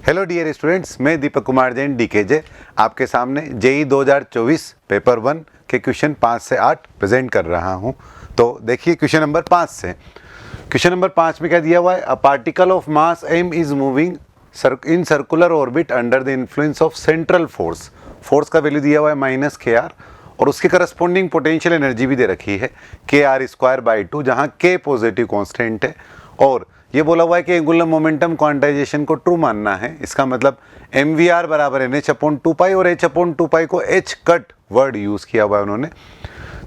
Hello dear students, मैं दीपक कुमार जैन डीकेजे आपके सामने जेई 2024 पेपर 1 के क्वेश्चन 5 से 8 प्रेजेंट कर रहा हूं। तो देखिए क्वेश्चन नंबर 5 से। क्वेश्चन नंबर 5 में क्या दिया हुआ है? A particle of mass m is moving in circular orbit under the influence of central force. Force का वैल्यू दिया हुआ है -kr और उसके करस्पॉन्डिंग पोटेंशियल एनर्जी भी दे रखी है kr²/2, जहाँ k पॉजिटिव कांस्टेंट है। और ये बोला हुआ है कि एंगुलर मोमेंटम क्वांटाइजेशन को ट्रू मानना है। इसका मतलब mvr बराबर NH/2π और H/2π को h कट वर्ड यूज़ किया हुआ है उन्होंने।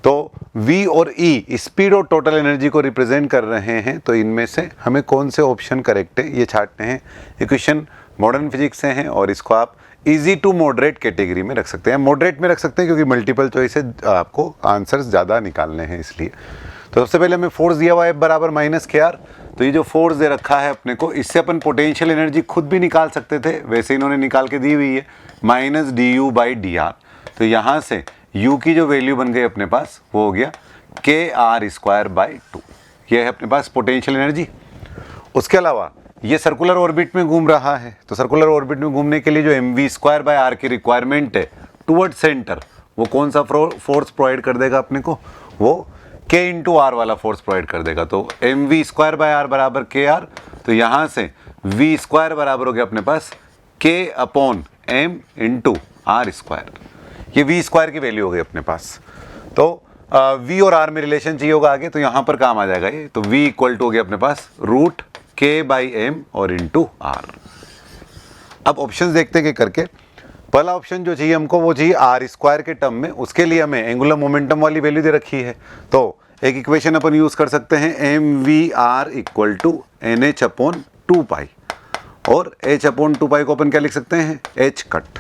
तो v और e स्पीड और टोटल एनर्जी को रिप्रेजेंट कर रहे हैं। तो इनमें से हमें कौन से ऑप्शन करेक्ट है ये छांटने हैं। ये क्वेश्चन मॉडर्न फिजिक्स से हैं और इसको आप इजी टू मॉडरेट कैटेगरी में रख सकते हैं। मॉडरेट में रख सकते हैं क्योंकि मल्टीपल चॉइस है, आपको आंसर्स ज़्यादा निकालने हैं इसलिए। तो सबसे पहले हमें फोर्स दिया हुआ है F बराबर -kr। तो ये जो फोर्स दे रखा है अपने को, इससे अपन पोटेंशियल एनर्जी खुद भी निकाल सकते थे, वैसे इन्होंने निकाल के दी हुई है -du/dr। तो यहाँ से u की जो वैल्यू बन गई अपने पास वो हो गया kr²/2। ये है अपने पास पोटेंशियल एनर्जी। उसके अलावा ये सर्कुलर ऑर्बिट में घूम रहा है, तो सर्कुलर ऑर्बिट में घूमने के लिए जो mv²/r की रिक्वायरमेंट है टुवर्ड सेंटर, वो कौन सा फोर्स प्रोवाइड कर देगा अपने को? वो k इंटू आर वाला फोर्स प्रोवाइड कर देगा। तो mv²/r बराबर kr। तो यहाँ से v² बराबर हो गया अपने पास k/m इंटू r²। ये v² की वैल्यू हो गई अपने पास। तो v और r में रिलेशन चाहिए होगा आगे, तो यहाँ पर काम आ जाएगा ये। तो v इक्वल टू हो गया अपने पास √k/m और इंटू r। अब ऑप्शन देखते हैं कि करके। पहला ऑप्शन जो चाहिए हमको वो चाहिए r² के टर्म में। उसके लिए हमें एंगुलर मोमेंटम वाली वैल्यू दे रखी है। तो एक इक्वेशन अपन यूज़ कर सकते हैं mvr इक्वल टू NH/2π और H/2π को अपन क्या लिख सकते हैं? h cut.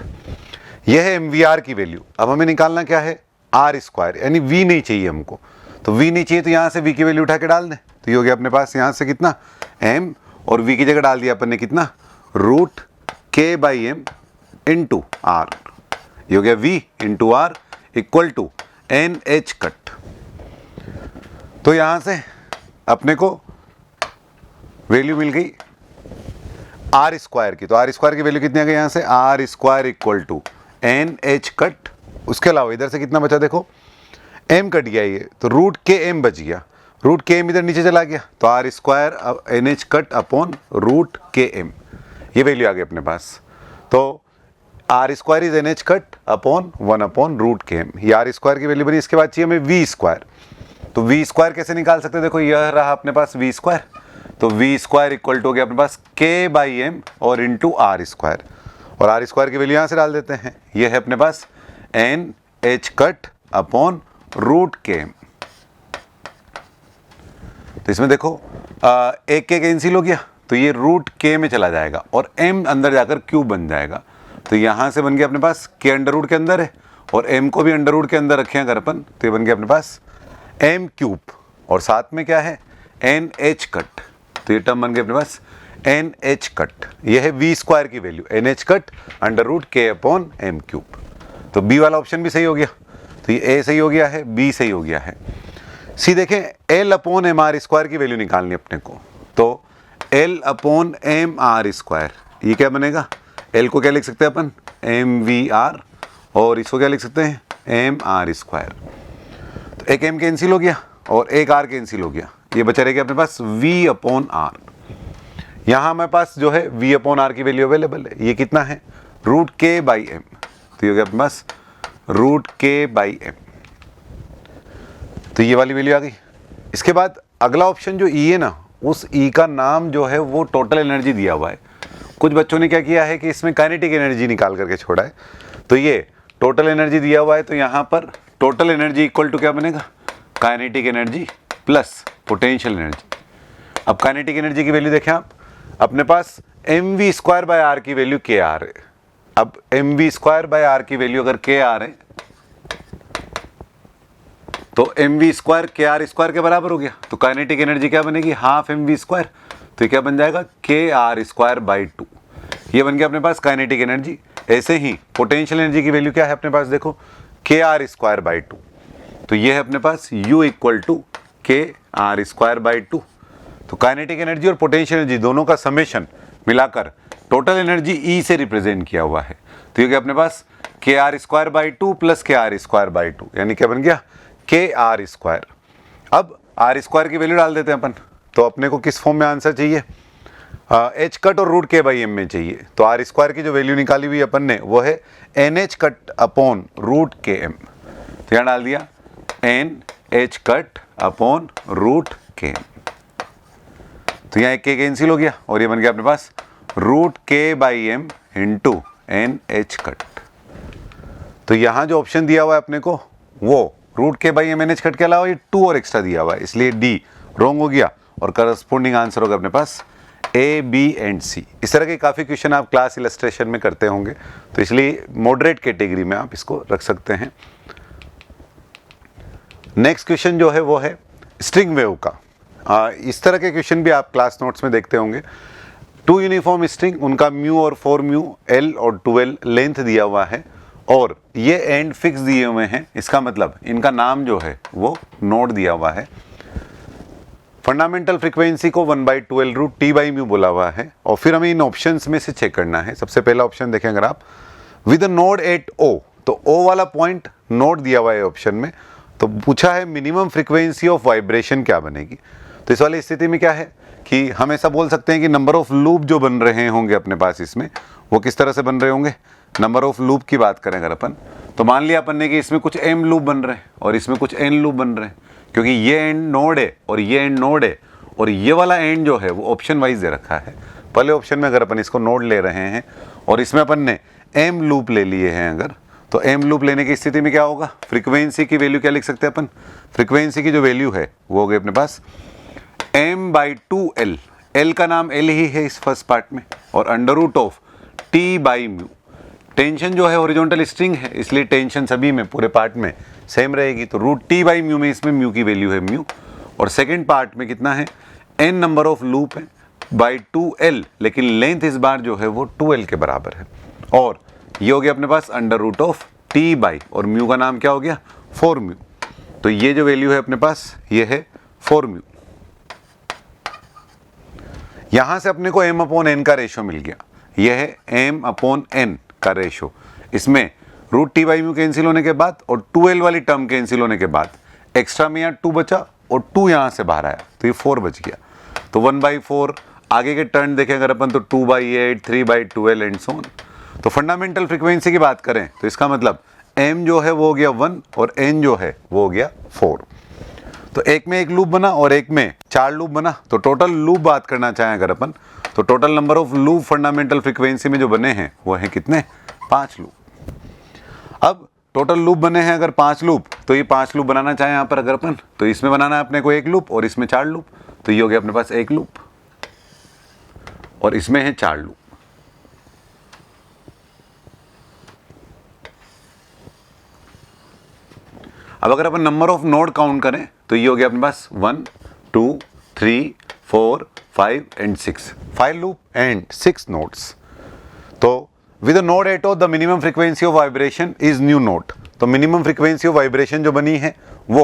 यह है mvr की वैल्यू। अब हमें निकालना क्या है? r², यानी v नहीं चाहिए हमको। तो v नहीं चाहिए तो यहाँ से v की वैल्यू उठा के डाल दें। तो ये हो गया अपने पास यहाँ से कितना m, और v की जगह डाल दिया अपन ने कितना √k/m इंटू r। ये हो गया v into r equal to NH cut. तो यहाँ से अपने को वैल्यू मिल गई r² की। तो r² की वैल्यू कितनी आ गई यहाँ से? r² equal to NH cut. उसके अलावा इधर से कितना बचा देखो, m कट गया ये, तो √km बच गया। √km इधर नीचे चला गया, तो r² NH cut upon √km, ये वैल्यू आ गई अपने पास। तो r² is NH cut upon 1/√km, ये r² की वैल्यू बनी। इसके बाद चाहिए हमें v²। तो v² कैसे निकाल सकते हैं? देखो यह रहा अपने पास v²। तो v² इक्वल टू हो गया अपने पास k/m और इंटू r²। और r² की वैल्यू यहाँ से डाल देते हैं। यह है अपने पास NH कट अपॉन √km। तो इसमें देखो एक k कैंसिल हो गया, तो ये √k में चला जाएगा और m अंदर जाकर क्यूब बन जाएगा। तो यहाँ से बन गया अपने पास k अंडर रूट के अंदर है और m को भी अंडर रूट के अंदर रखें अगर अपन, तो ये बन गया अपने पास m³ और साथ में क्या है? NH cut. तो ये टर्म बन गया अपने पास NH कट। ये है v² की वैल्यू NH कट √k/m³। तो b वाला ऑप्शन भी सही हो गया। तो ये a सही हो गया है, b सही हो गया है। सी देखें L/mr² की वैल्यू निकालनी अपने को। तो L/mr², ये क्या बनेगा? L को क्या लिख सकते हैं अपन? mvr और इसको क्या लिख सकते हैं? mr²। तो एक m कैंसिल हो गया और एक r कैंसिल हो गया, ये बचा रहेगा अपने पास v/r। यहाँ हमारे पास जो है v/r की वैल्यू अवेलेबल है। ये कितना है? √k/m। तो ये हो गया अपने पास √k/m। तो ये वाली वैल्यू आ गई। इसके बाद अगला ऑप्शन जो E है ना, उस E का नाम जो है वो टोटल एनर्जी दिया हुआ है। कुछ बच्चों ने क्या किया है कि इसमें काइनेटिक एनर्जी निकाल करके छोड़ा है। तो ये टोटल एनर्जी दिया हुआ है, तो यहाँ पर टोटल एनर्जी इक्वल टू क्या बनेगा? Kinetic energy plus potential energy. अब काइनेटिक एनर्जी की वैल्यू देखें आप, अपने पास mv²/r की वैल्यू kr है। अब mv²/r की वैल्यू अगर kr है तो mv² kr² के बराबर हो गया। तो काइनेटिक एनर्जी क्या बनेगी? Half mv²। तो ये क्या बन जाएगा? kr²/2। ये बन गया अपने पास काइनेटिक एनर्जी। ऐसे ही पोटेंशियल एनर्जी की वैल्यू क्या है अपने पास? देखो kr²/2। तो ये है अपने पास u इक्वल टू kr²/2। तो काइनेटिक एनर्जी और पोटेंशियल एनर्जी दोनों का समेशन मिलाकर टोटल एनर्जी ई से रिप्रेजेंट किया हुआ है, तो ये क्या अपने पास KR²/2 प्लस KR²/2 यानी क्या बन गया KR²। अब R² की वैल्यू डाल देते हैं अपन, तो अपने को किस फॉर्म में आंसर चाहिए, H कट और रूट K/M में चाहिए। तो R² की जो वैल्यू निकाली हुई अपन ने वो है NH cut upon root KM, तो यहाँ डाल दिया NH cut upon root KM, तो यहाँ एक K कैंसिल हो गया और ये बन गया अपने पास route K/M into NH cut. तो यहाँ जो ऑप्शन दिया हुआ है अपने को वो रूट K/M NH कट के अलावा ये 2 और एक्स्ट्रा दिया हुआ है, इसलिए D रॉन्ग हो गया और करस्पॉन्डिंग आंसर होगा अपने पास A, B एंड C। इस तरह के काफ़ी क्वेश्चन आप क्लास इलस्ट्रेशन में करते होंगे, तो इसलिए मॉडरेट कैटेगरी में आप इसको रख सकते हैं। नेक्स्ट क्वेश्चन जो है वो है स्ट्रिंग वेव का। इस तरह के क्वेश्चन भी आप क्लास नोट्स में देखते होंगे। 2 यूनिफॉर्म स्ट्रिंग, उनका म्यू और 4 म्यू L और 12 लेंथ दिया हुआ है और ये एंड फिक्स दिए हुए हैं, इसका मतलब इनका नाम जो है वो नोड दिया हुआ है। फंडामेंटल फ्रीक्वेंसी को 1/12 रूट T/μ बोला हुआ है और फिर हमें इन ऑप्शंस में से चेक करना है। सबसे पहला ऑप्शन देखें अगर आप, विद नोड एट O, तो O वाला पॉइंट नोड दिया हुआ है ऑप्शन में, तो पूछा है मिनिमम फ्रीक्वेंसी ऑफ वाइब्रेशन क्या बनेगी। तो इस वाली स्थिति में क्या है कि हम ऐसा बोल सकते हैं कि नंबर ऑफ लूप जो बन रहे होंगे अपने पास इसमें, वो किस तरह से बन रहे होंगे। नंबर ऑफ लूप की बात करें अगर अपन, तो मान लिया अपन ने कि इसमें कुछ M लूप बन रहे हैं और इसमें कुछ N लूप बन रहे हैं, क्योंकि ये एंड नोड है और ये एंड नोड है और ये वाला एंड जो है वो ऑप्शन वाइज दे रखा है। पहले ऑप्शन में अगर अपन इसको नोड ले रहे हैं और इसमें अपन ने M लूप ले लिए हैं अगर, तो M लूप लेने की स्थिति में क्या होगा, फ्रीक्वेंसी की वैल्यू क्या लिख सकते हैं अपन, फ्रीक्वेंसी की जो वैल्यू है वो हो गई अपने पास M/2L, L का नाम L ही है इस फर्स्ट पार्ट में, और under root of T/μ। Tension जो है हॉरिजॉन्टल स्ट्रिंग है, इसलिए टेंशन सभी में पूरे पार्ट में सेम रहेगी, तो रूट T/μ में इसमें म्यू की वैल्यू है म्यू, और सेकंड पार्ट में कितना है N नंबर ऑफ लूप है बाई 2L, लेकिन लेंथ इस बार जो है वो 2L के बराबर है, और ये हो गया अपने पास अंडर रूट ऑफ T/ और म्यू का नाम क्या हो गया 4μ। तो ये जो वैल्यू है अपने पास ये है 4μ। यहां से अपने को M/N का रेशो मिल गया, यह है M/N का रेशो। इसमें रूट T/μ कैंसिल होने के बाद और 2L वाली टर्म कैंसिल होने के बाद एक्स्ट्रा में यहाँ 2 बचा और 2 यहाँ से बाहर आया, तो ये 4 बच गया। तो 1/4 आगे के टर्न देखें अगर अपन, तो 2/8, 3/12 एंड सो ऑन। तो फंडामेंटल फ्रीक्वेंसी की बात करें तो इसका मतलब M जो है वो हो गया 1 और N जो है वो हो गया 4। तो एक में एक लूप बना और एक में 4 लूप बना, तो टोटल लूप बात करना चाहें अगर अपन, तो total number of loop fundamental frequency में जो बने हैं वो हैं कितने, 5 लूप। अब टोटल लूप बने हैं अगर 5 लूप, तो ये 5 लूप बनाना चाहें यहाँ पर अगर अपन, तो इसमें बनाना है अपने को 1 लूप और इसमें 4 लूप, तो ये हो गया अपने पास 1 लूप और इसमें है 4 लूप। अब अगर अपन नंबर ऑफ नोड काउंट करें तो ये हो गया अपने पास 1, 2, 3, 4, 5 एंड 6, 5 लूप एंड 6 नोड्स। तो with a node eight O the minimum frequency of vibration is new node. तो मिनिमम फ्रीक्वेंसी ऑफ वाइब्रेशन जो बनी है वो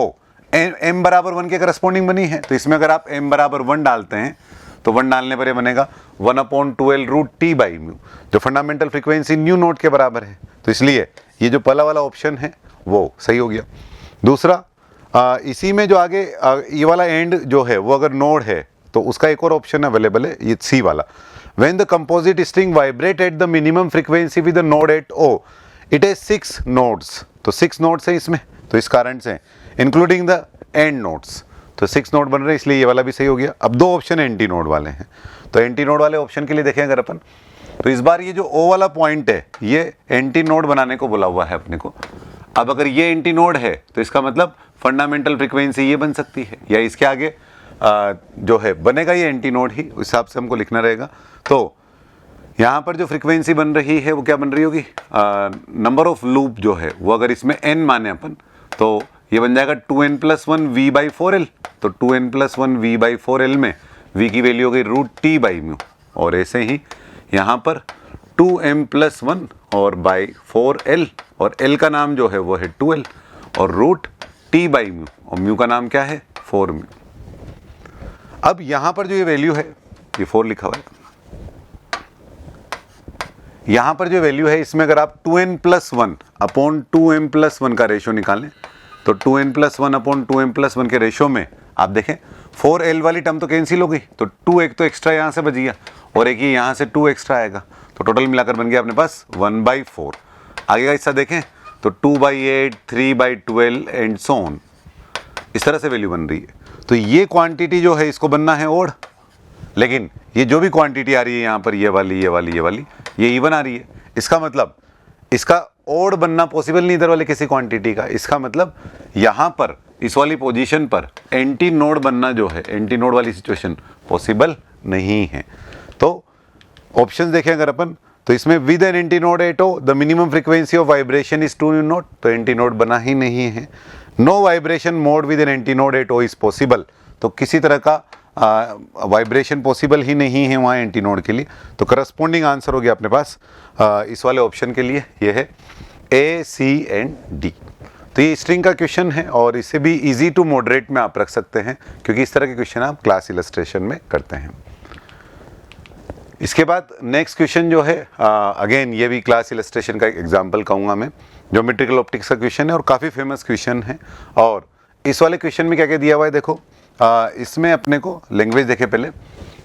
M बराबर 1 के करस्पॉन्डिंग बनी है, तो इसमें अगर आप M बराबर 1 डालते हैं तो 1 डालने पर ये बनेगा 1/12 रूट T/μ, जो फंडामेंटल फ्रीक्वेंसी न्यू नोड के बराबर है। तो इसलिए ये जो पहला वाला ऑप्शन है वो सही हो गया। दूसरा, इसी में जो आगे ये वाला एंड जो है वो अगर नोड है तो उसका एक और ऑप्शन अवेलेबल है, ये C वाला, when the composite string vibrate at the minimum frequency with the node at O it has 6 nodes। तो 6 nodes है इसमें, तो इस कारण से including the end nodes, तो 6 नोड बन रहे हैं, इसलिए ये वाला भी सही हो गया। अब 2 ऑप्शन एंटी नोड वाले हैं, तो एंटी नोड वाले ऑप्शन के लिए देखें अगर अपन, तो इस बार ये जो O वाला पॉइंट है ये एंटी नोड बनाने को बोला हुआ है अपने को। अब अगर ये एंटी नोड है तो इसका मतलब फंडामेंटल फ्रीक्वेंसी ये बन सकती है, या इसके आगे जो है बनेगा ये एंटी नोड ही, उस हिसाब से हमको लिखना रहेगा। तो यहाँ पर जो फ्रीक्वेंसी बन रही है वो क्या बन रही होगी, नंबर ऑफ लूप जो है वो अगर इसमें n माने अपन, तो ये बन जाएगा 2n+1 V/4L। तो 2n+1 V/4L में V की वैल्यू हो गई रूट T/μ, और ऐसे ही यहाँ पर 2m+1 और बाई 4L, और L का नाम जो है वो है 2L और रूट T/μ, और म्यू का नाम क्या है 4μ। अब यहाँ पर जो ये वैल्यू है ये 4 लिखा हुआ है, यहाँ पर जो वैल्यू है इसमें अगर आप 2n+1 अपॉन 2m+1 का रेशो निकालें तो 2n+1 अपॉन 2m+1 के रेशो में आप देखें 4l वाली टर्म तो कैंसिल हो गई, तो 2 एक तो एक्स्ट्रा यहाँ से बच गया और एक ये यहाँ से 2 एक्स्ट्रा आएगा, तो टोटल मिलाकर बन गया अपने पास 1/4। आगे का हिस्सा देखें तो 2/8, 3/12 एंड सो ऑन, इस तरह से वैल्यू बन रही है। तो ये क्वांटिटी जो है इसको बनना है ओड, लेकिन ये जो भी क्वांटिटी आ रही है यहाँ पर ये वाली ये वाली ये वाली ये इवन आ रही है। इसका मतलब इसका ओड बनना पॉसिबल नहीं इधर वाले किसी क्वांटिटी का। इसका मतलब यहाँ पर इस वाली पोजीशन पर एंटी नोड बनना जो है, एंटी नोड वाली सिचुएशन पॉसिबल नहीं है। तो ऑप्शंस देखें अगर अपन, तो इसमें with an anti node at O the minimum frequency of vibration is 2 not, तो एंटी नोड बना ही नहीं है। No vibration mode with an anti node at O is possible, तो किसी तरह का वाइब्रेशन पॉसिबल ही नहीं है वहाँ एंटी नोड के लिए। तो करस्पॉन्डिंग आंसर हो गया अपने पास इस वाले ऑप्शन के लिए, ये है A, C एंड D। तो ये स्ट्रिंग का क्वेश्चन है और इसे भी इजी टू मॉडरेट में आप रख सकते हैं, क्योंकि इस तरह के क्वेश्चन आप क्लास इलस्ट्रेशन में करते हैं। इसके बाद नेक्स्ट क्वेश्चन जो है अगेन ये भी क्लास इलस्ट्रेशन का एक एग्जाम्पल कहूँगा मैं, ज्योमेट्रिकल ऑप्टिक्स का क्वेश्चन है और काफ़ी फेमस क्वेश्चन है। और इस वाले क्वेश्चन में क्या क्या दिया हुआ है देखो, इसमें अपने को लैंग्वेज देखे पहले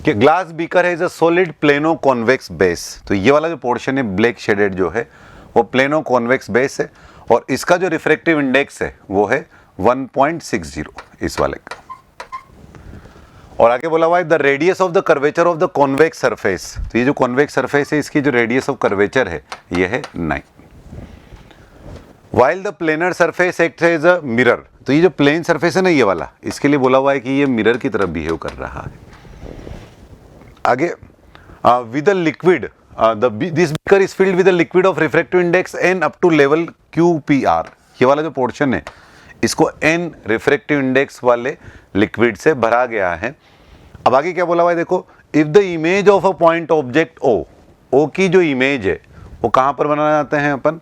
कि ग्लास बीकर है is a solid plano convex base. तो ये वाला जो पोर्शन है ब्लैक शेडेड जो है वो प्लेनो कॉन्वेक्स बेस है और इसका जो रिफ्रैक्टिव इंडेक्स है वो है 1.60 इस वाले का। और आगे बोला हुआ है the radius of the curvature of the convex surface. तो ये जो कॉन्वेक्स सरफेस है इसकी जो रेडियस ऑफ कर्वेचर है ये है 9। While the planar surface act as a mirror. तो ये जो प्लेन सरफेस है ना ये वाला, इसके लिए बोला हुआ है कि ये मिरर की तरफ बिहेव कर रहा है। आगे with a liquid this beaker is filled with a liquid of refractive index n up to level QPR। ये वाला जो पोर्शन है इसको n रिफ्रैक्टिव इंडेक्स वाले लिक्विड से भरा गया है। अब आगे क्या बोला हुआ है देखो, if the image of a point object O की जो इमेज है वो कहाँ पर बनाना चाहते हैं अपन,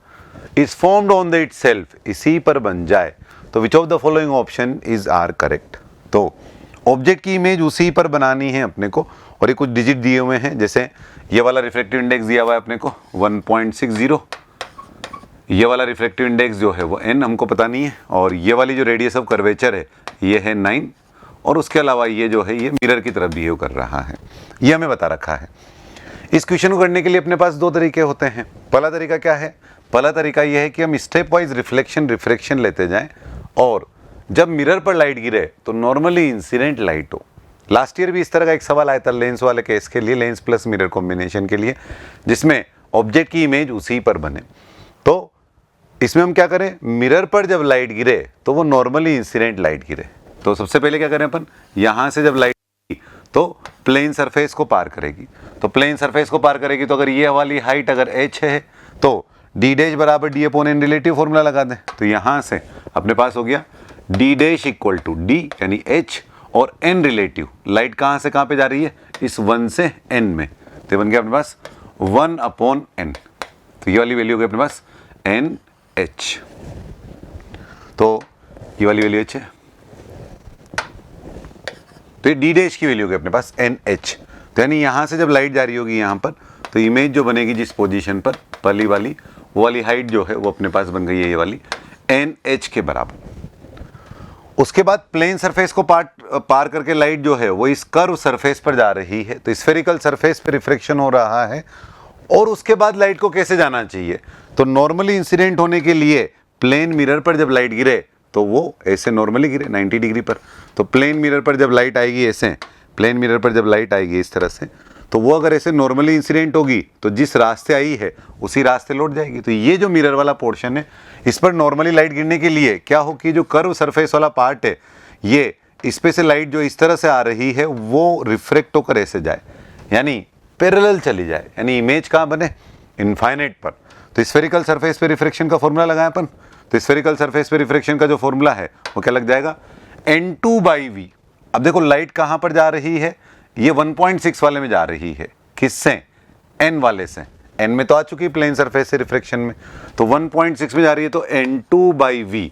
is formed on the itself, इसी पर बन जाए तो which of the following option is are correct. तो ऑब्जेक्ट की इमेज उसी पर बनानी है अपने को और ये कुछ डिजिट दिए हुए हैं, जैसे ये वाला रिफ्रैक्टिव इंडेक्स दिया हुआ है अपने को 1.60, ये वाला रिफ्रैक्टिव इंडेक्स जो है वो n हमको पता नहीं है, और ये वाली जो रेडियस ऑफ कर्वेचर है ये है 9, और उसके अलावा ये जो है ये मिरर की तरफ बिहेव कर रहा है, ये हमें बता रखा है। इस क्वेश्चन को करने के लिए अपने पास दो तरीके होते हैं। पहला तरीका क्या है, पहला तरीका ये है कि हम स्टेप वाइज रिफ्लेक्शन लेते जाएं और जब मिरर पर लाइट गिरे तो नॉर्मली इंसिडेंट लाइट हो। लास्ट ईयर भी इस तरह का एक सवाल आया था लेंस वाले केस के लिए, लेंस प्लस मिरर कॉम्बिनेशन के लिए, जिसमें ऑब्जेक्ट की इमेज उसी पर बने। तो इसमें हम क्या करें, मिरर पर जब लाइट गिरे तो वो नॉर्मली इंसिडेंट लाइट गिरे। तो सबसे पहले क्या करें अपन, यहाँ से जब लाइट तो प्लेन सरफेस को पार करेगी, तो प्लेन सरफेस को पार करेगी तो अगर ये वाली हाइट अगर h है तो d डैश बराबर d upon n relative formula लगा दें। तो यहाँ से अपने पास हो गया d dash equal to d यानी h और n रिलेटिव, लाइट कहाँ से कहाँ पे जा रही है, इस 1 से n में, तो बन गया अपने पास 1 अपॉन n। तो ये वाली वैल्यू हो गई अपने पास NH, तो ये वाली वैल्यू h है, तो ये d डैश की वैल्यू होगी अपने पास NH। तो यानी यहाँ से जब लाइट जा रही होगी यहाँ पर तो इमेज जो बनेगी जिस पोजीशन पर, पहली वाली वो वाली हाइट जो है वो अपने पास बन गई है ये वाली NH के बराबर। उसके बाद प्लेन सरफेस को पार करके लाइट जो है वो इस कर्व सरफेस पर जा रही है, तो स्फेरिकल सरफेस पर रिफ्लेक्शन हो रहा है। और उसके बाद लाइट को कैसे जाना चाहिए, तो नॉर्मली इंसिडेंट होने के लिए प्लेन मिरर पर जब लाइट गिरे तो वो ऐसे नॉर्मली गिरे 90 डिग्री पर। तो प्लेन मिरर पर जब लाइट आएगी ऐसे, प्लेन मिरर पर जब लाइट आएगी इस तरह से, तो वो अगर ऐसे नॉर्मली इंसिडेंट होगी तो जिस रास्ते आई है उसी रास्ते लौट जाएगी। तो ये जो मिरर वाला पोर्शन है इस पर नॉर्मली लाइट गिरने के लिए क्या हो कि जो कर्व सरफेस वाला पार्ट है ये इस पे से लाइट जो इस तरह से आ रही है वो रिफ्रेक्ट होकर ऐसे जाए, यानी पैरेलल चली जाए, यानी इमेज कहाँ बने, इनफाइनाइट पर। तो स्फेरिकल सरफेस पे रिफ्रेक्शन का फॉर्मूला लगाया अपन, तो स्फेरिकल सरफेस पे रिफ्रेक्शन का जो फॉर्मूला है वो क्या लग जाएगा, N2/V। अब देखो लाइट कहाँ पर जा रही है, ये 1.6 वाले में जा रही है, किससे, N वाले से, N में तो आ चुकी है प्लेन सरफेस से रिफ्रेक्शन में, तो 1.6 में जा रही है तो N2/V,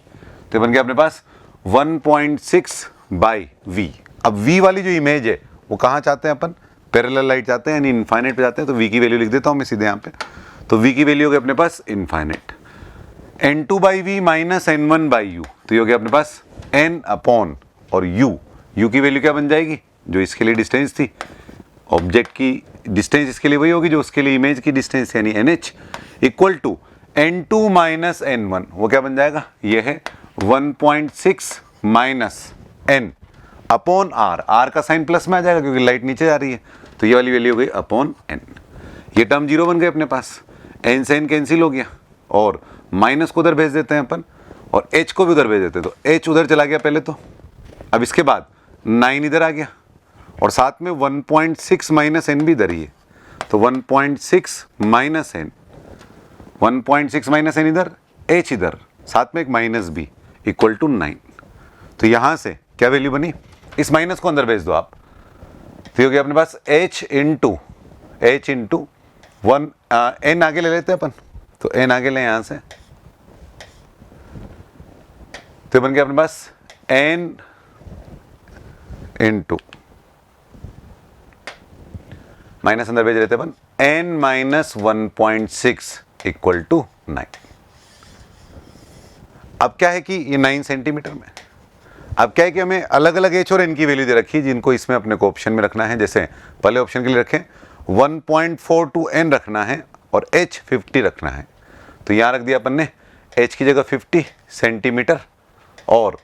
तो बन गया अपने पास 1.6/V। अब V वाली जो इमेज है वो कहाँ चाहते हैं अपन, पैरेलल लाइट चाहते हैं यानी इनफाइनाइट पे जाते हैं, तो V की वैल्यू लिख देता हूँ मैं सीधे यहाँ पे। तो v की वैल्यू हो गई अपने पास infinite. n2 by v minus n1 by u, तो ये हो गया अपने पास n अपॉन और u की वैल्यू क्या बन जाएगी, जो इसके लिए डिस्टेंस थी, ऑब्जेक्ट की डिस्टेंस इसके लिए वही होगी जो उसके लिए इमेज की डिस्टेंस यानी NH, equal to n2 minus n1, वो क्या बन जाएगा, ये है 1.6 माइनस n अपॉन r का साइन प्लस में आ जाएगा क्योंकि लाइट नीचे जा रही है, तो ये वाली वैल्यू हो गई अपॉन n। ये टर्म जीरो बन गए अपने पास, n से n कैंसिल हो गया और माइनस को उधर भेज देते हैं अपन और h को भी उधर भेज देते हैं, तो h उधर चला गया पहले तो, अब इसके बाद 9 इधर आ गया और साथ में 1.6 माइनस n भी इधर ही है, तो 1.6 माइनस n, 1.6 माइनस n इधर, h इधर, साथ में एक माइनस b इक्वल टू 9। तो यहां से क्या वैल्यू बनी, इस माइनस को अंदर भेज दो आप, तो हो गया अपने पास h इंटू वन, n आगे ले लेते हैं अपन, तो n आगे ले यहां से, तो बन गया अपने पास n इंटू माइनस अंदर भेज लेते हैं अपन, n माइनस 1.6 इक्वल टू 9। अब क्या है कि ये 9 सेंटीमीटर में, अब क्या है कि हमें अलग अलग h और n की वैल्यू दे रखी जिनको इसमें अपने को ऑप्शन में रखना है। जैसे पहले ऑप्शन के लिए रखें 1.42 n रखना है और h 50 रखना है, तो यहाँ रख दिया अपन ने h की जगह 50 सेंटीमीटर और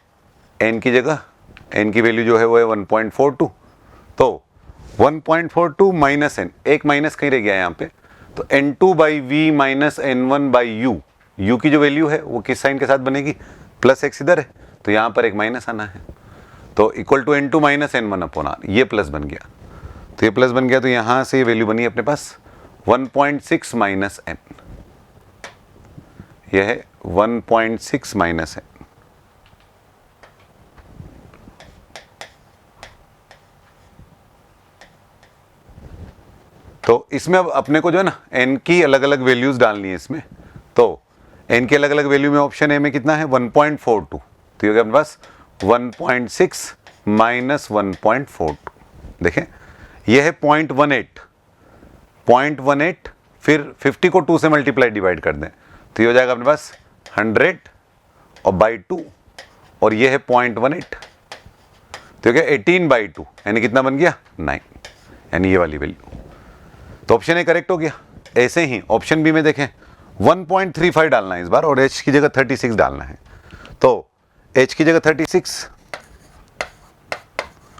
n की जगह, n की वैल्यू जो है वो है 1.42, तो 1.42 माइनस n, एक माइनस कहीं रह गया यहाँ पे, तो n2 by v minus n1 by u की जो वैल्यू है वो किस साइन के साथ बनेगी, प्लस x इधर है तो यहाँ पर एक माइनस आना है, तो equal to n2 minus n1 upon r, ये प्लस बन गया, तो ये प्लस बन गया, तो यहाँ से ये वैल्यू बनी अपने पास 1.6 माइनस n, यह है 1.6 माइनस n। तो इसमें अब अपने को जो है ना n की अलग अलग वैल्यूज डालनी है इसमें, तो n की अलग अलग वैल्यू में ऑप्शन ए में कितना है 1.42, तो ये हो गया अपने पास 1.6 माइनस 1.42, देखें ये है 0.18, फिर 50 को 2 से मल्टीप्लाई डिवाइड कर दें तो ये हो जाएगा अपने पास 100 और बाई 2, और ये है 0.18, तो क्या 18 बाई 2 यानी कितना बन गया 9, यानी ये वाली वैल्यू, तो ऑप्शन ए करेक्ट हो गया। ऐसे ही ऑप्शन बी में देखें 1.35 डालना है इस बार और h की जगह 36 डालना है, तो h की जगह 36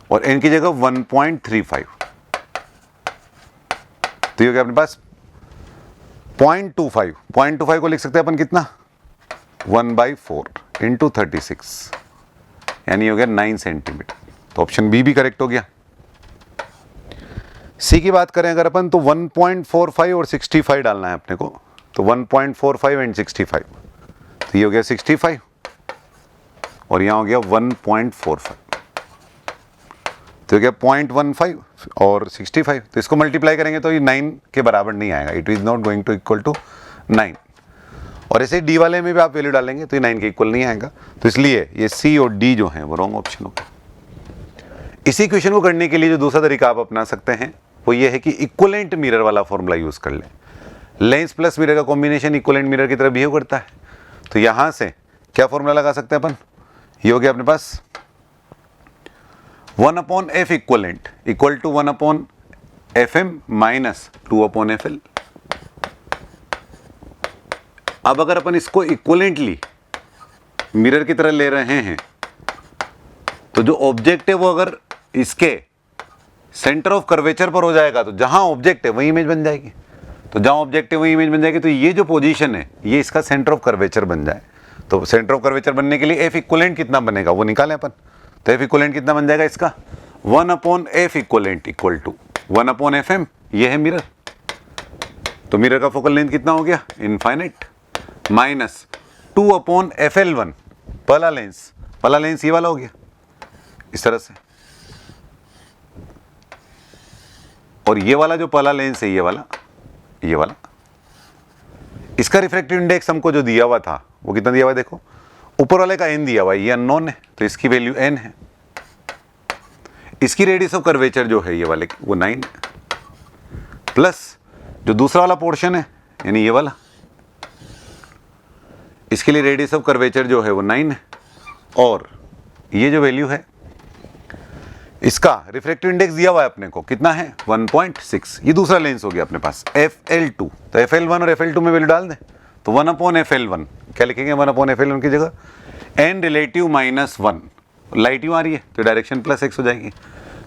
और n की जगह 1.35, तो ये हो गया अपने पास 0.25 को लिख सकते हैं अपन कितना 1/4 इंटू 36, यानी हो गया 9 सेंटीमीटर, तो ऑप्शन बी भी करेक्ट हो गया। सी की बात करें अगर अपन तो 1.45 और 65 डालना है अपने को, तो 1.45 एंड 65, तो ये हो गया 65 और यहाँ हो गया 1.45, तो ये हो गया 0.15 और 65, तो इसको मल्टीप्लाई करेंगे तो ये 9 के बराबर नहीं आएगा, it is not going to equal to 9, और ऐसे डी वाले में भी आप वैल्यू डालेंगे तो ये 9 के इक्वल नहीं आएगा, तो इसलिए ये सी और डी जो है वो रॉन्ग ऑप्शन होगा। इसी क्वेश्चन को करने के लिए जो दूसरा तरीका आप अपना सकते हैं वो ये है कि इक्वलेंट मिरर वाला फॉर्मूला यूज कर लें। लेंस प्लस मिरर का कॉम्बिनेशन इक्वलेंट मिरर की तरह बिहेव करता है, तो यहां से क्या फॉर्मूला लगा सकते हैं अपन, ये हो गया अपने पास 1 upon F equivalent equal to 1 upon F M minus 2 upon F L. अब अगर अपन इसको इक्वलेंटली मिरर की तरह ले रहे हैं तो जो ऑब्जेक्ट है वो अगर इसके सेंटर ऑफ कर्वेचर पर हो जाएगा तो जहां ऑब्जेक्ट है वही इमेज बन जाएगी, तो जहां ऑब्जेक्ट है वही इमेज बन जाएगी, तो ये जो पोजीशन है ये इसका सेंटर ऑफ कर्वेचर बन जाए। तो सेंटर ऑफ कर्वेचर बनने के लिए एफ इक्वलेंट कितना बनेगा वो निकालें अपन, तो एफ इक्वलेंट कितना बन जाएगा इसका 1 upon F equivalent equal to 1 upon F M, ये है मिरर, तो मिरर का फोकल लेंथ कितना हो गया infinite, minus 2 upon F L one, पहला लेंस ये वाला हो गया इस तरह से, और ये वाला जो पहला लेंस है ये वाला इसका रिफ्रैक्टिव इंडेक्स हमको जो दिया हुआ था वो कितना दिया हुआ है, देखो ऊपर वाले का n दिया हुआ है, ये अननोन है तो इसकी वैल्यू n है, इसकी रेडियस ऑफ कर्वेचर जो है ये वाले वो 9 है, प्लस जो दूसरा वाला पोर्शन है यानी ये वाला, इसके लिए रेडियस ऑफ कर्वेचर जो है वो 9 है, और ये जो वैल्यू है इसका रिफ्रैक्टिव इंडेक्स दिया हुआ है अपने को, कितना है 1.6। ये दूसरा लेंस हो गया अपने पास FL2, तो FL1 और FL2 में वैल्यू डाल दें, तो 1/FL1 क्या लिखेंगे, 1/FL1 की जगह n रिलेटिव -1, लाइट यूँ आ रही है तो डायरेक्शन +x हो जाएगी,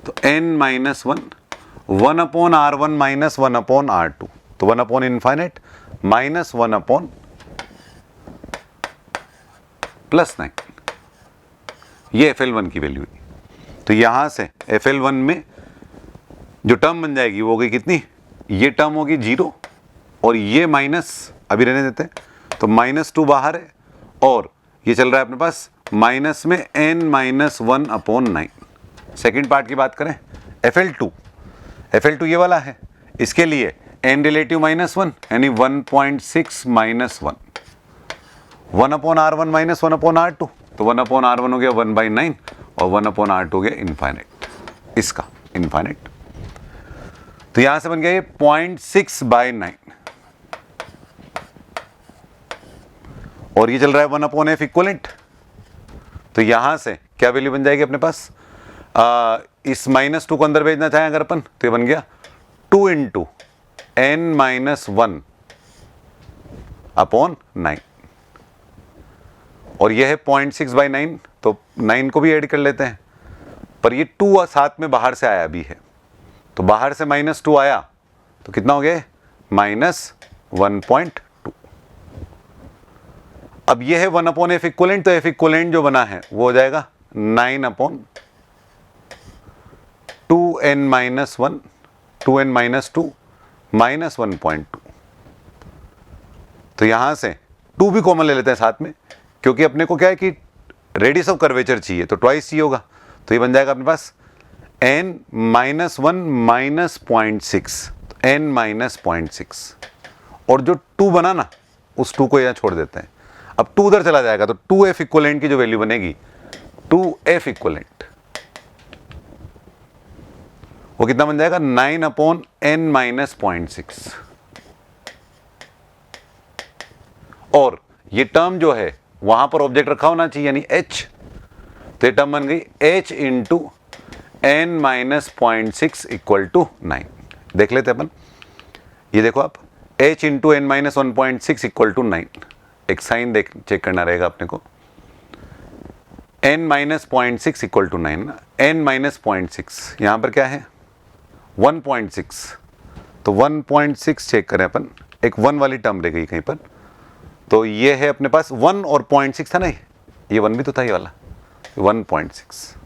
तो n -1 1/R1 - 1/R2, तो 1/∞ -1/+9, ये FL1 की वैल्यू है। तो यहां से FL1 में जो टर्म बन जाएगी वो हो गई कितनी, ये टर्म होगी 0 और ये माइनस अभी रहने देते हैं, तो -2 बाहर है और ये चल रहा है अपने पास माइनस में n - 1/9। सेकेंड पार्ट की बात करें FL2 ये वाला है, इसके लिए n रिलेटिव -1 यानी 1.6 - 1 1/R1 - 1/R2, तो 1/R1 हो गया 1/9 और 1/R2 हो गया इनफाइनाइट, इसका इनफाइनाइट। तो यहां से बन गया ये 0.6/9 और ये चल रहा है 1/F इक्वलेंट। तो यहां से क्या वैल्यू बन जाएगी अपने पास, इस -2 को अंदर भेजना चाहें अगर अपन, तो ये बन गया 2 × n - 1/9 और ये है 0.6/9, तो 9 को भी ऐड कर लेते हैं, पर ये 2 साथ में बाहर से आया भी है, तो बाहर से -2 आया तो कितना हो गया -1.2। अब ये है 1/F इक्वलेंट, तो F इक्वलेंट जो बना है वो हो जाएगा 9/2n - 1 2n - 2 -1.2। तो यहां से 2 भी कॉमन ले लेते हैं साथ में, क्योंकि अपने को क्या है कि रेडियस ऑफ कर्वेचर चाहिए, तो ट्वाइस चाहिए होगा, तो ये बन जाएगा अपने पास n - 1 -0.6, n - 0.6 और जो 2 बना ना उस 2 को यहाँ छोड़ देते हैं। अब 2 उधर चला जाएगा तो 2F इक्वलेंट की जो वैल्यू बनेगी 2F इक्वलेंट वो कितना बन जाएगा 9/n - 0.6 और ये टर्म जो है वहां पर ऑब्जेक्ट रखा होना चाहिए यानी h, तो ये टर्म बन गई h × n - 0.6 = 9। देख लेते अपन, ये देखो आप h × n - 1.6 = 9, एक साइन चेक करना रहेगा अपने को, n - 0.6 = 9 ना, n - 0.6 यहाँ पर क्या है 1.6, तो 1.6 चेक करें अपन, एक 1 वाली टर्म रह गई कहीं पर, तो ये है अपने पास 1 और 0.6 था ना, ये 1 भी तो था ये वाला 1.6,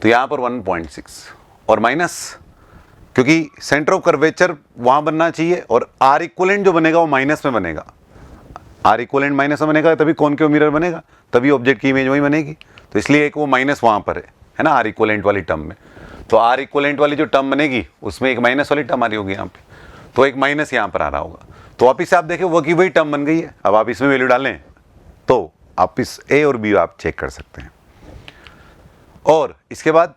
तो यहाँ पर 1.6 और माइनस, क्योंकि सेंटर ऑफ कर्वेचर वहां बनना चाहिए और R इक्वलेंट जो बनेगा वो माइनस में बनेगा, R इक्वलेंट माइनस में बनेगा तभी कॉनकेव मिरर बनेगा, तभी ऑब्जेक्ट की इमेज वही बनेगी, तो इसलिए एक वो माइनस वहां पर है ना R इक्वलेंट वाली टर्म में, तो R इक्वलेंट वाली जो टर्म बनेगी उसमें एक माइनस वाली टर्म आ रही होगी यहाँ पे, तो एक माइनस यहाँ पर आ रहा होगा, तो वापिस आप देखें वो की वही टर्म बन गई है। अब आप इसमें वैल्यू डालें तो आप इस A और B आप चेक कर सकते हैं। और इसके बाद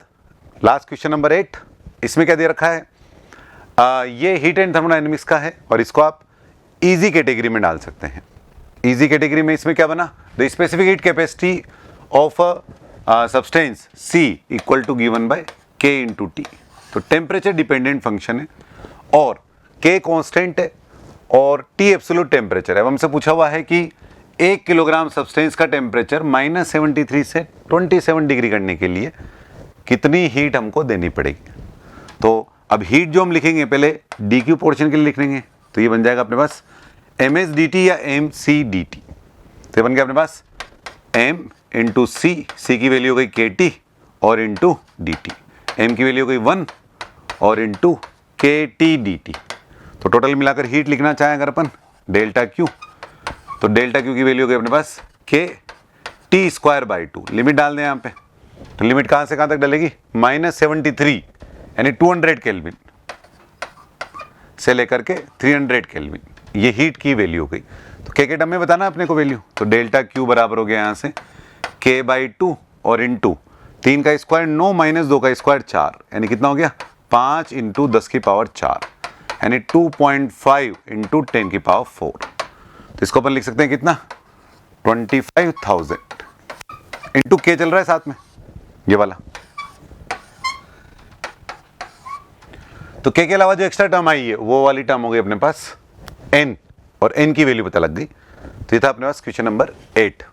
लास्ट क्वेश्चन नंबर 8, इसमें क्या दे रखा है, ये हीट एंड थर्मोडायनेमिक्स का है और इसको आप इजी कैटेगरी में डाल सकते हैं। इजी कैटेगरी में इसमें क्या बना, the specific heat capacity of substance C = given by K × T, तो टेम्परेचर डिपेंडेंट फंक्शन है और K कांस्टेंट है और T एब्सोल्यूट टेम्परेचर है। अब हमसे पूछा हुआ है कि 1 किलोग्राम सब्सटेंस का टेम्परेचर -73 से 27 डिग्री करने के लिए कितनी हीट हमको देनी पड़ेगी। तो अब हीट जो हम लिखेंगे पहले DQ पोर्शन के लिए लिख लेंगे, तो ये बन जाएगा अपने पास MS/dt या MC/dt, तो ये बन गया अपने पास M × C की वैल्यू हो गई KT और इंटू DT, M की वैल्यू हो गई 1 और इंटू KT/dt, तो टोटल मिलाकर हीट लिखना चाहें अगर अपन ΔQ, तो ΔQ की वैल्यू हो गई अपने पास KT²/2, लिमिट डाल दें यहाँ पे, तो लिमिट कहाँ से कहाँ तक डलेगी -73 यानी 200 केल्विन से लेकर के 300 केल्विन, ये हीट की वैल्यू हो गई। तो K के टर्म में बताना अपने को वैल्यू, तो ΔQ बराबर हो गया यहाँ से K/2 और इंटू 3 का स्क्वायर 9 - 2 का स्क्वायर 4, यानी कितना हो गया 5 × 10⁴ यानी 2.5 इंटू 10 की पावर 4। तो इसको अपन लिख सकते हैं कितना, 25,000 इंटू के चल रहा है साथ में ये वाला। तो के अलावा जो एक्स्ट्रा टर्म आई है वो वाली टर्म हो गई अपने पास n, और n की वैल्यू पता लग गई। तो ये था अपने पास क्वेश्चन नंबर 8।